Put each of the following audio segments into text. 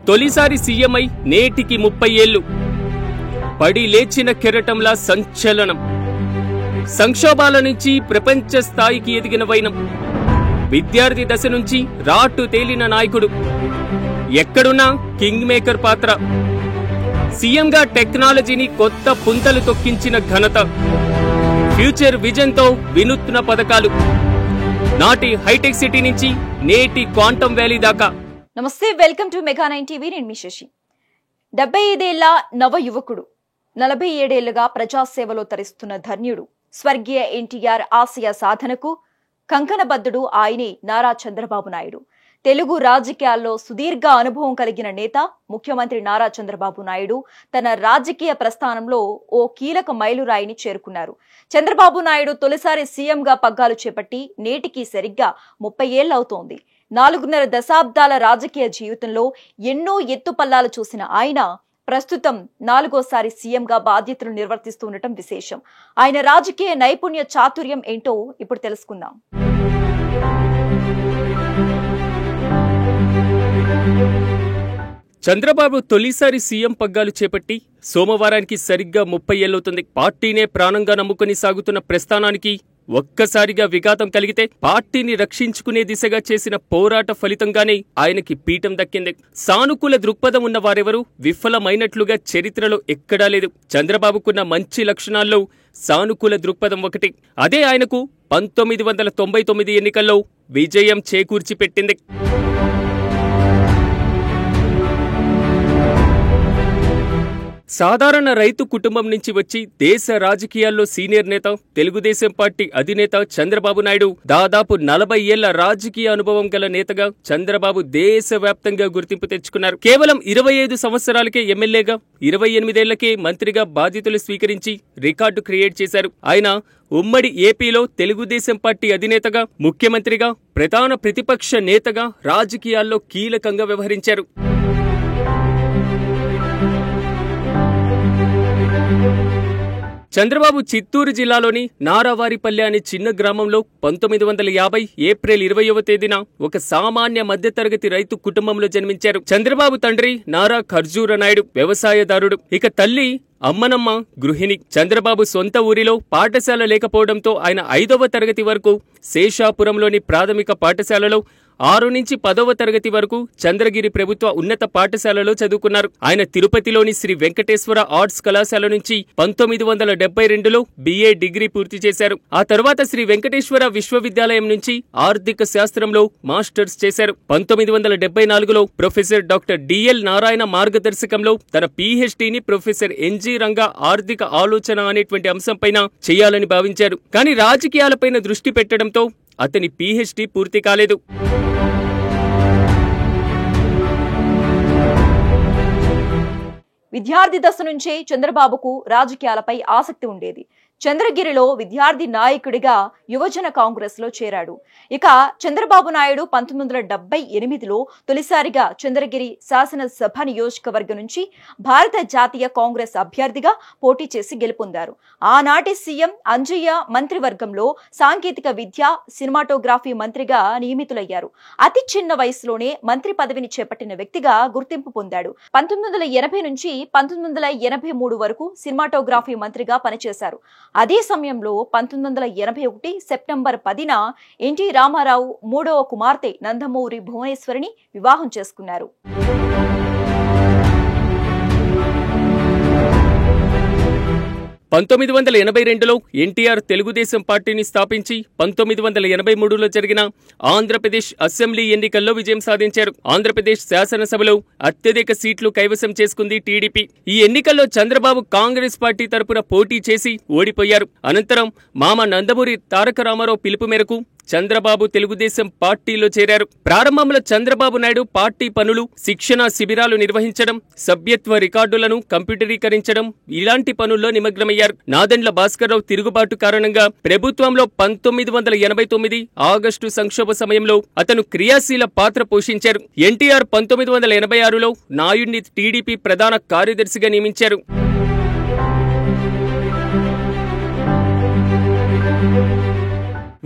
తొలిసారి సీఎంఐ నేటికి 30 ఏళ్లు. పడి లేచిన కెరటంలా సంచలనం. సంక్షోభాల నుంచి ప్రపంచ స్థాయికి ఎదిగిన వైనం. విద్యార్థి దశ నుంచి రాటు తేలిన నాయకుడు. ఎక్కడున్నా కింగ్ మేకర్ పాత్ర. సీఎంగా టెక్నాలజీని కొత్త పుంతలు తొక్కించిన ఘనత. ఫ్యూచర్ విజన్తో వినూత్న పథకాలు. నాటి హైటెక్ సిటీ నుంచి నేటి క్వాంటమ్ వ్యాలీ దాకా. నమస్తే, వెల్కమ్ టు మెగా 9 టీవీ. నేను మీ శశి. 75 ఏళ్ల నవ యువకుడు, 47 ఏళ్లుగా ప్రజాసేవలో తరిస్తున్న ధన్యుడు, స్వర్గీయ ఎన్టీఆర్ ఆశయ సాధనకు కంకణబద్ధుడు ఆయనే నారా చంద్రబాబు నాయుడు. తెలుగు రాజకీయాల్లో సుదీర్ఘ అనుభవం కలిగిన నేత ముఖ్యమంత్రి నారా చంద్రబాబు నాయుడు తన రాజకీయ ప్రస్థానంలో ఓ కీలక మైలురాయిని చేరుకున్నారు. చంద్రబాబు నాయుడు తొలిసారి సీఎంగా పగ్గాలు చేపట్టి నేటికి సరిగ్గా 30 ఏళ్లవుతోంది. 4.5 దశాబ్దాల రాజకీయ జీవితంలో ఎన్నో ఎత్తుపల్లాలు చూసిన ఆయన ప్రస్తుతం 4వసారి సీఎంగా బాధ్యతలు నిర్వర్తిస్తుండటం విశేషం. ఆయన రాజకీయ నైపుణ్య చాతుర్యం ఏంటో ఇప్పుడు తెలుసుకుందాం. చంద్రబాబు తొలిసారి సీఎం పగ్గాలు చేపట్టి సోమవారానికి సరిగ్గా 30 ఏళ్లవుతుంది. పార్టీనే ప్రాణంగా నమ్ముకుని సాగుతున్న ప్రస్థానానికి ఒక్కసారిగా విఘాతం కలిగితే పార్టీని రక్షించుకునే దిశగా చేసిన పోరాట ఫలితంగానే ఆయనకి పీఠం దక్కింది. సానుకూల దృక్పథం ఉన్న వారెవరూ విఫలమైనట్లుగా చరిత్రలో ఎక్కడా లేదు. చంద్రబాబుకున్న మంచి లక్షణాల్లో సానుకూల దృక్పథం ఒకటి. అదే ఆయనకు 1999 ఎన్నికల్లో విజయం చేకూర్చిపెట్టింది. సాధారణ రైతు కుటుంబం నుంచి వచ్చి దేశ రాజకీయాల్లో సీనియర్ నేత, తెలుగుదేశం పార్టీ అధినేత చంద్రబాబు నాయుడు దాదాపు 40 ఏళ్ల రాజకీయ అనుభవం గల నేతగా చంద్రబాబు దేశవ్యాప్తంగా గుర్తింపు తెచ్చుకున్నారు. కేవలం 25 సంవత్సరాలకే ఎమ్మెల్యేగా, 28 ఏళ్లకే మంత్రిగా బాధ్యతలు స్వీకరించి రికార్డు క్రియేట్ చేశారు. ఆయన ఉమ్మడి ఏపీలో తెలుగుదేశం పార్టీ అధినేతగా, ముఖ్యమంత్రిగా, ప్రధాన ప్రతిపక్ష నేతగా రాజకీయాల్లో కీలకంగా వ్యవహరించారు. చంద్రబాబు చిత్తూరు జిల్లాలోని నారావారిపల్లె అనే చిన్న గ్రామంలో 1950 ఏప్రిల్ 20వ తేదీన ఒక సామాన్య మధ్యతరగతి రైతు కుటుంబంలో జన్మించారు. చంద్రబాబు తండ్రి నారా ఖర్జూర నాయుడు వ్యవసాయదారుడు. ఇక తల్లి అమ్మనమ్మ గృహిణి. చంద్రబాబు సొంత ఊరిలో పాఠశాల లేకపోవడంతో ఆయన 5వ తరగతి వరకు శేషాపురంలోని ప్రాథమిక పాఠశాలలో, 6 నుంచి 10వ తరగతి వరకు చంద్రగిరి ప్రభుత్వ ఉన్నత పాఠశాలలో చదువుకున్నారు. ఆయన తిరుపతిలోని శ్రీ వెంకటేశ్వర ఆర్ట్స్ కళాశాల నుంచి 1972లో BA డిగ్రీ పూర్తి చేశారు. ఆ తర్వాత శ్రీ వెంకటేశ్వర విశ్వవిద్యాలయం నుంచి ఆర్థిక శాస్త్రంలో మాస్టర్స్ చేశారు. 1974లో ప్రొఫెసర్ డాక్టర్ DL నారాయణ మార్గదర్శకంలో తన PhDని ప్రొఫెసర్ NG రంగా ఆర్థిక ఆలోచన అనేటువంటి అంశంపైన చేయాలని భావించారు. కానీ రాజకీయాలపైన దృష్టి పెట్టడంతో అతని PhD పూర్తి కాలేదు. విద్యార్థి దశ నుంచే చంద్రబాబుకు రాజకీయాలపై ఆసక్తి ఉండేది. చంద్రగిరిలో విద్యార్థి నాయకుడిగా యువజన కాంగ్రెస్ లో చేరాడు. ఇక చంద్రబాబు నాయుడు 1978లో తొలిసారిగా చంద్రగిరి శాసనసభ నియోజకవర్గం నుంచి భారత జాతీయ కాంగ్రెస్ అభ్యర్థిగా పోటీ చేసి గెలుపొందారు. ఆనాటి సీఎం అంజయ్య మంత్రివర్గంలో సాంకేతిక విద్య, సినిమాటోగ్రఫీ మంత్రిగా నియమితులయ్యారు. అతి చిన్న వయసులోనే మంత్రి పదవిని చేపట్టిన వ్యక్తిగా గుర్తింపు పొందాడు. 1980 నుంచి 1983 వరకు సినిమాటోగ్రఫీ మంత్రిగా పనిచేశారు. అదే సమయంలో 1981 సెప్టెంబర్ 10న ఎన్టీ రామారావు 3వ కుమార్తె నందమూరి భువనేశ్వరిని వివాహం చేసుకున్నారు. పంతొమ్మిది 1982లో ఎన్టీఆర్ తెలుగుదేశం పార్టీని స్థాపించి 1983లో జరిగిన ఆంధ్రప్రదేశ్ అసెంబ్లీ ఎన్నికల్లో విజయం సాధించారు. ఆంధ్రప్రదేశ్ శాసనసభలో అత్యధిక సీట్లు కైవసం చేసుకుంది టీడీపీ. ఈ ఎన్నికల్లో చంద్రబాబు కాంగ్రెస్ పార్టీ తరపున పోటీ చేసి ఓడిపోయారు. అనంతరం మామ నందమూరి తారక రామారావు పిలుపు మేరకు చంద్రబాబు తెలుగుదేశం పార్టీలో చేరారు. ప్రారంభంలో చంద్రబాబు నాయుడు పార్టీ పనులు, శిక్షణా శిబిరాలు నిర్వహించడం, సభ్యత్వ రికార్డులను కంప్యూటరీకరించడం ఇలాంటి పనుల్లో నిమగ్నమయ్యారు. నాదెండ్ల భాస్కర్రావు తిరుగుబాటు కారణంగా ప్రభుత్వంలో 1989 ఆగస్టు సంక్షోభ సమయంలో అతను క్రియాశీల పాత్ర పోషించారు. ఎన్టీఆర్ 1986లో నాయుడిని టీడీపీ ప్రధాన కార్యదర్శిగా నియమించారు.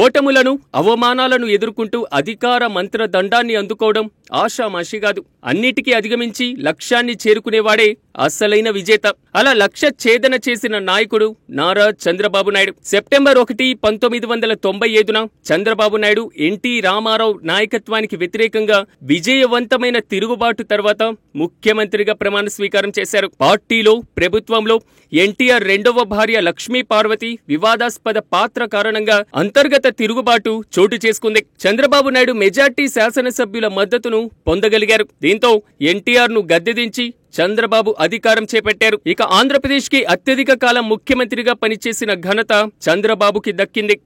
ఓటములను అవమానాలను ఎదుర్కొంటూ అధికార మంత్రదండాన్ని అందుకోవడం ఆషామాషి కాదు. అన్నిటికీ అధిగమించి లక్ష్యాన్ని చేరుకునేవాడే అసలైన విజేత. అలా లక్ష్య ఛేదన చేసిన నాయకుడు నారా చంద్రబాబు నాయుడు. సెప్టెంబర్ 1, 1995న చంద్రబాబు నాయుడు ఎన్టీ రామారావు నాయకత్వానికి వ్యతిరేకంగా విజయవంతమైన తిరుగుబాటు తర్వాత ముఖ్యమంత్రిగా ప్రమాణ స్వీకారం చేశారు. పార్టీలో, ప్రభుత్వంలో ఎన్టీఆర్ రెండవ భార్య లక్ష్మీ పార్వతి వివాదాస్పద పాత్ర కారణంగా అంతర్గత తిరుగుబాటు చోటు చేసుకుంది. చంద్రబాబు నాయుడు మెజార్టీ శాసనసభ్యుల మద్దతును పొందగలిగారు. దీంతో ఎన్టీఆర్ ను గద్దెదించి చంద్రబాబు అధికారం చేపట్టారు. ఇక ఆంధ్రప్రదేశ్ కి అత్యధిక కాలం ముఖ్యమంత్రిగా పనిచేసిన ఘనత చంద్రబాబుకి దక్కింది.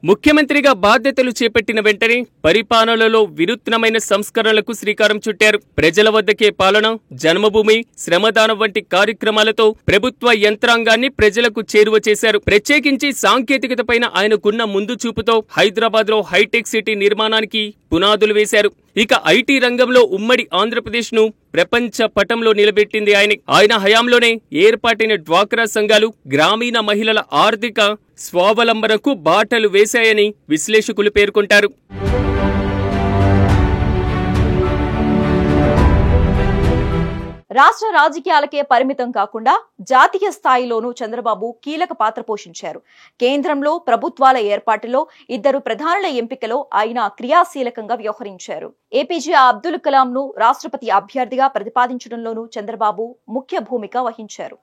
ముఖ్యమంత్రిగా బాధ్యతలు చేపట్టిన వెంటనే పరిపాలనలో వినూత్నమైన సంస్కరణలకు శ్రీకారం చుట్టారు. ప్రజల వద్దకే పాలన, జన్మభూమి, శ్రమదానం వంటి కార్యక్రమాలతో ప్రభుత్వ యంత్రాంగాన్ని ప్రజలకు చేరువ చేశారు. ప్రత్యేకించి సాంకేతికతపైన ఆయనకున్న ముందు చూపుతో హైదరాబాద్ లో హైటెక్ సిటీ నిర్మాణానికి పునాదులు వేశారు. ఇక ఐటీ రంగంలో ఉమ్మడి ఆంధ్రప్రదేశ్ ను ప్రపంచ పటంలో నిలబెట్టింది ఆయన హయాంలోనే ఏర్పాటైన డ్వాక్రా సంఘాలు గ్రామీణ మహిళల ఆర్థిక స్వావలంబనకు బాటలు వేశాయని విశ్లేషకులు పేర్కొంటారు. రాష్ట్ర రాజకీయాలకే పరిమితం కాకుండా జాతీయ స్థాయిలోనూ చంద్రబాబు కీలక పాత్ర పోషించారు. కేంద్రంలో ప్రభుత్వాల ఏర్పాటులో, ఇద్దరు ప్రధానుల ఎంపికలో ఆయన క్రియాశీలకంగా వ్యవహరించారు. ఏపీజే అబ్దుల్ కలాం ను రాష్ట్రపతి అభ్యర్థిగా ప్రతిపాదించడంలోనూ చంద్రబాబు ముఖ్య భూమిక వహించారు.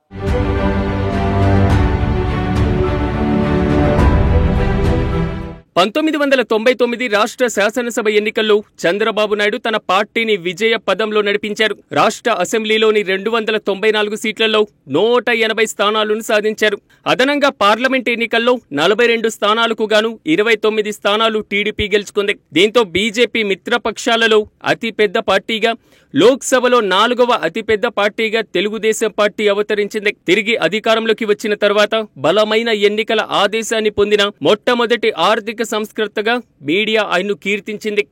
1999 రాష్ట్ర శాసనసభ ఎన్నికల్లో చంద్రబాబు నాయుడు తన పార్టీని విజయ పదంలో నడిపించారు. రాష్ట్ర అసెంబ్లీలోని 294 సీట్లలో 180 స్థానాలను సాధించారు. అదనంగా పార్లమెంట్ ఎన్నికల్లో 42 స్థానాలకు గాను 29 స్థానాలు టీడీపీ గెలుచుకుంది. దీంతో బీజేపీ మిత్రపక్షాలలో అతిపెద్ద పార్టీగా, లోక్సభలో 4వ అతిపెద్ద పార్టీగా తెలుగుదేశం పార్టీ అవతరించింది. తిరిగి అధికారంలోకి వచ్చిన తర్వాత బలమైన ఎన్నికల ఆదేశాన్ని పొందిన మొట్టమొదటి ఆర్థిక సంస్కర్తగా మీడియా ఆయన్ను కీర్తించింది.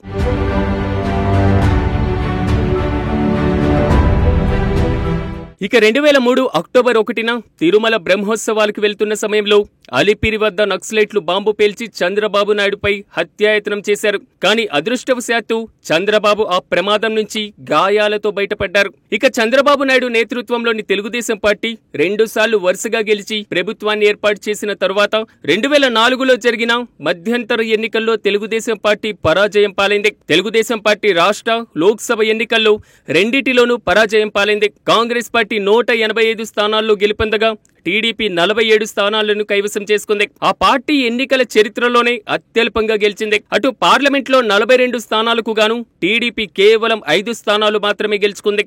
ఇక 2003 అక్టోబర్ 1న తిరుమల బ్రహ్మోత్సవాలకు వెళ్తున్న సమయంలో అలిపిరి వద్ద నక్సలైట్లు బాంబు పేల్చి చంద్రబాబు నాయుడుపై హత్యాయత్నం చేశారు. కానీ అదృష్టవశాత్తు చంద్రబాబు ఆ ప్రమాదం నుంచి గాయాలతో బయటపడ్డారు. ఇక చంద్రబాబు నాయుడు నేతృత్వంలోని తెలుగుదేశం పార్టీ 2 సార్లు వరుసగా గెలిచి ప్రభుత్వాన్ని ఏర్పాటు చేసిన తరువాత 2004లో జరిగిన మధ్యంతర ఎన్నికల్లో తెలుగుదేశం పార్టీ పరాజయం పాలైంది. తెలుగుదేశం పార్టీ రాష్ట్ర, లోక్సభ ఎన్నికల్లో రెండిటిలోనూ పరాజయం పాలైంది. కాంగ్రెస్ పార్టీ 185 స్థానాల్లో గెలుపొందగా టీడీపీ 47 స్థానాలను కైవసం చేసుకుంది. ఆ పార్టీ ఎన్నికల చరిత్రలోనే అత్యల్పంగా గెలిచింది. అటు పార్లమెంట్లో 42 స్థానాలకు గాను టీడీపీ కేవలం 5 స్థానాలు మాత్రమే గెలుచుకుంది.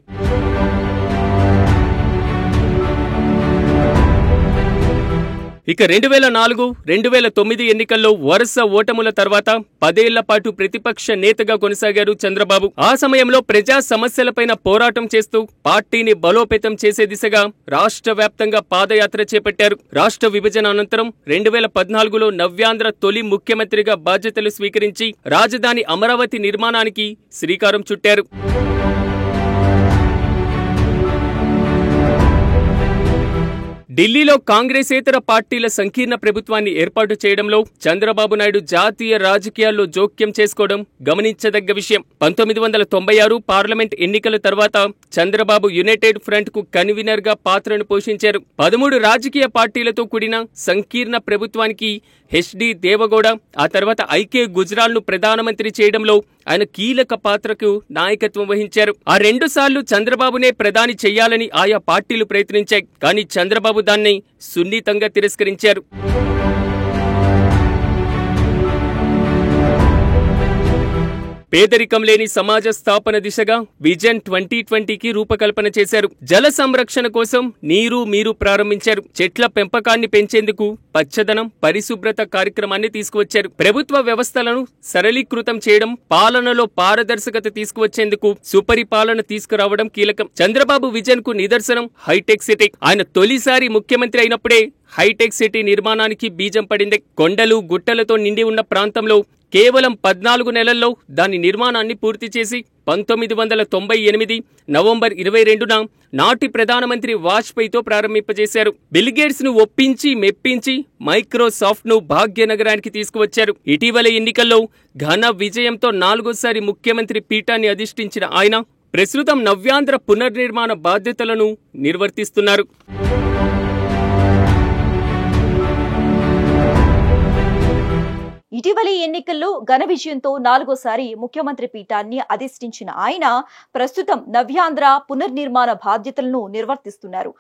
ఇక 2004, 2009 ఎన్నికల్లో వరుస ఓటముల తర్వాత 10 ఏళ్ల పాటు ప్రతిపక్ష నేతగా కొనసాగారు చంద్రబాబు. ఆ సమయంలో ప్రజా సమస్యలపైన పోరాటం చేస్తూ పార్టీని బలోపేతం చేసే దిశగా రాష్ట్ర వ్యాప్తంగా పాదయాత్ర చేపట్టారు. రాష్ట్ర విభజన అనంతరం 2014లో నవ్యాంధ్ర తొలి ముఖ్యమంత్రిగా బాధ్యతలు స్వీకరించి రాజధాని అమరావతి నిర్మాణానికి శ్రీకారం చుట్టారు. ఢిల్లీలో కాంగ్రెసేతర పార్టీల సంకీర్ణ ప్రభుత్వాన్ని ఏర్పాటు చేయడంలో చంద్రబాబు నాయుడు జాతీయ రాజకీయాల్లో జోక్యం చేసుకోవడం గమనించదగ్గ విషయం. 1996 పార్లమెంట్ ఎన్నికల తర్వాత చంద్రబాబు యునైటెడ్ ఫ్రంట్ కు కన్వీనర్ గా పాత్రను పోషించారు. 13 రాజకీయ పార్టీలతో కూడిన సంకీర్ణ ప్రభుత్వానికి హెచ్డి దేవగౌడ, ఆ తర్వాత ఐకే గుజరాల్ ను ప్రధానమంత్రి చేయడంలో ఆయన కీలక పాత్రకు నాయకత్వం వహించారు. ఆ 2 సార్లు చంద్రబాబునే ప్రధాని చెయ్యాలని ఆయా పార్టీలు ప్రయత్నించాయి. కానీ చంద్రబాబు దాన్ని సున్నితంగా తిరస్కరించారు. పేదరికం లేని సమాజ స్థాపన దిశగా విజన్ 2020కి రూపకల్పన చేశారు. జల సంరక్షణ కోసం నీరు మీరు ప్రారంభించారు. చెట్ల పెంపకాన్ని పెంచేందుకు పచ్చదనం, పరిశుభ్రత కార్యక్రమాన్ని తీసుకువచ్చారు. ప్రభుత్వ వ్యవస్థలను సరళీకృతం చేయడం, పాలనలో పారదర్శకత తీసుకువచ్చేందుకు సుపరిపాలన తీసుకురావడం కీలకం. చంద్రబాబు విజన్ కు నిదర్శనం హైటెక్ సిటీ. ఆయన తొలిసారి ముఖ్యమంత్రి అయినప్పుడే హైటెక్ సిటీ నిర్మాణానికి బీజం పడింది. కొండలు, గుట్టలతో నిండి ఉన్న ప్రాంతంలో కేవలం 14 నెలల్లో దాని నిర్మాణాన్ని పూర్తి చేసి 1998 నవంబర్ 22న నాటి ప్రధానమంత్రి వాజ్పేయితో ప్రారంభింపజేశారు. బిల్గేట్స్ ను ఒప్పించి మెప్పించి మైక్రోసాఫ్ట్ ను భాగ్యనగరానికి తీసుకువచ్చారు. ఇటీవల ఎన్నికల్లో ఘన విజయంతో 4వ ముఖ్యమంత్రి పీఠాన్ని అధిష్ఠించిన ఆయన ప్రస్తుతం నవ్యాంధ్ర పునర్నిర్మాణ బాధ్యతలను నిర్వర్తిస్తున్నారు. ఇటీవలి ఎన్నికల్లో ఘన విజయంతో 4వ ముఖ్యమంత్రి పీఠాన్ని అధిష్ఠించిన ఆయన ప్రస్తుతం నవ్యాంధ్ర పునర్నిర్మాణ బాధ్యతలను నిర్వర్తిస్తున్నారు.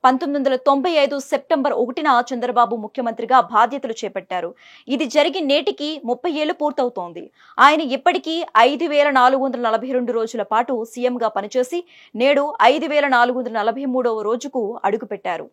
1995 సెప్టెంబర్ 1న చంద్రబాబు ముఖ్యమంత్రిగా బాధ్యతలు చేపట్టారు. ఇది జరిగి నేటికి 30 ఏళ్లు పూర్తవుతోంది. ఆయన ఇప్పటికీ 5442 రోజుల పాటు సీఎంగా పనిచేసి నేడు 5443వ రోజుకు అడుగుపెట్టారు.